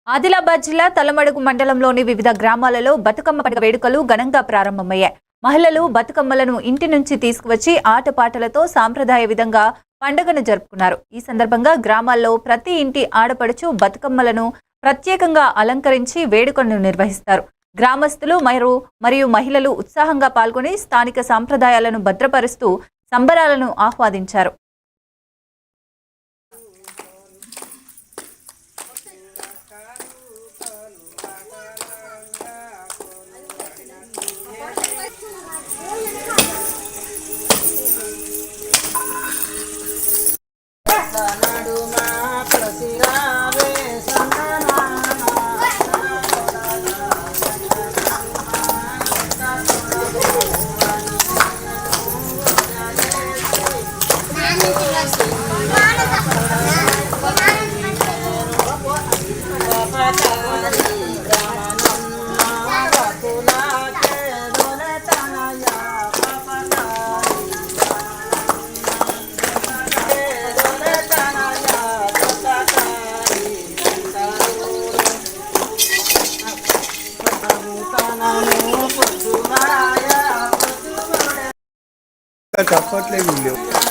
ఆదిలాబాద్ జిల్లా తలమడుగు మండలంలోని వివిధ గ్రామాలలో బతుకమ్మ పండుగ వేడుకలు ఘనంగా ప్రారంభమయ్యాయి. మహిళలు బతుకమ్మలను ఇంటి నుంచి తీసుకువచ్చి ఆటపాటలతో సాంప్రదాయ విధంగా పండుగను జరుపుకున్నారు. ఈ సందర్భంగా గ్రామాల్లో ప్రతి ఇంటి ఆడపడుచు బతుకమ్మలను ప్రత్యేకంగా అలంకరించి వేడుకలను నిర్వహిస్తారు. గ్రామస్తులు మరియు మహిళలు ఉత్సాహంగా పాల్గొని స్థానిక సంప్రదాయాలను భద్రపరుస్తూ సంబరాలను ఆహ్వానించారు. చెప్పట్లేదు.